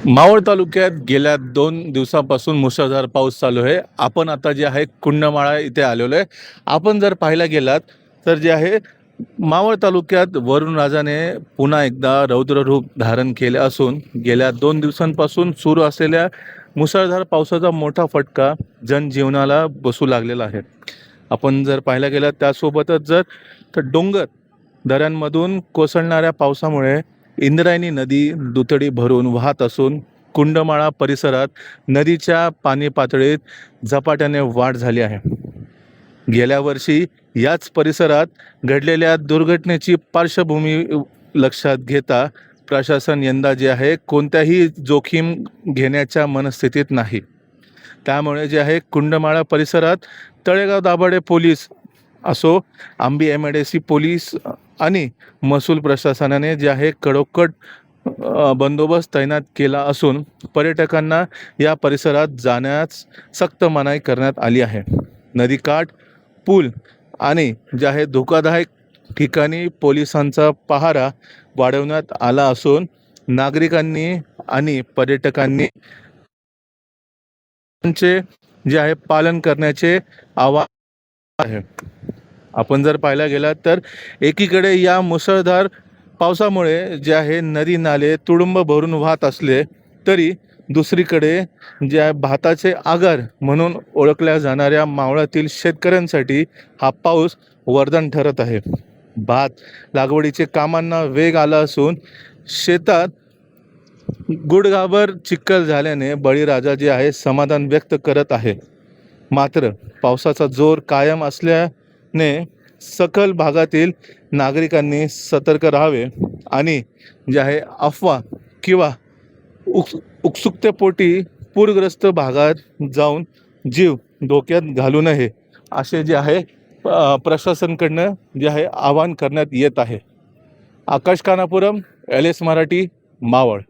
मावळ तालुक्यात गेल्या 2 दिवसांपासून मुसळधार पाऊस चालू आहे. आपण आता जे आहे कुंडमाळा इथे आलेलो आहे. आपण जर पाहायला गेलात तर जे आहे मावळ तालुक्यात वरुणराजाने पुन्हा एकदा रौद्र रूप धारण केले असून गेल्या 2 दिवसांपासून सुरू असलेल्या मुसळधार पावसाचा मोठा फटका जनजीवनाला बसू लागलेला आहे. आपण जर पाहायला गेलात त्यासोबतच जर तर डोंगर दऱ्यांमधून कोसळणाऱ्या पावसामुळे इंद्रायणी नदी दुथडी भरून वाहत असून कुंडमाळा परिसरात नदीच्या पाणी पातळीत झपाट्याने वाढ झाली आहे. गेल्या वर्षी याच परिसरात घडलेल्या दुर्घटनेची पार्श्वभूमी लक्षात घेता प्रशासन यंदा जे आहे कोणत्याही जोखीम घेण्याच्या मनस्थितीत नाही. त्यामुळे जे आहे कुंडमाळा परिसरात तळेगाव दाभाडे पोलीस असो, आंबी MIDC पोलीस आणि महसूल प्रशासनाने जे आहे कडोकड बंदोबस्त तैनात केला असून पर्यटकांना या परिसरात जाण्यास सक्त मनाई करण्यात आली आहे. नदीकाठ, पूल आणि जे आहे धोकादायक ठिकाणी पोलिसांचा पहारा वाढवण्यात आला असून नागरिकांनी आणि पर्यटकांनी जे आहे पालन करण्याचे आवाहन आहे. आपण जर पाहायला गेलात तर एकीकडे या मुसळधार पावसामुळे जे आहे नदी नाले तुडुंब भरून वाहत असले तरी दुसरीकडे जे आहे भाताचे आगार म्हणून ओळखल्या जाणाऱ्या मावळातील शेतकऱ्यांसाठी हा पाऊस वरदान ठरत आहे. भात लागवडीचे कामांना वेग आला असून शेतात गुडघाभर चिखल झाल्याने बळीराजा जे आहे समाधान व्यक्त करत आहे. मात्र पावसाचा जोर कायम असल्याने सखल भागातील नागरिकांनी सतर्क राहावे आणि जे आहे अफवा किंवा उत्सुकतेपोटी पूरग्रस्त भागात जाऊन जीव धोक्यात घालू नये असे जे आहे प्रशासनाकडनं जे आहे आवाहन करण्यात येत आहे. आकाश कानापुरम, LS मराठी, मावळ.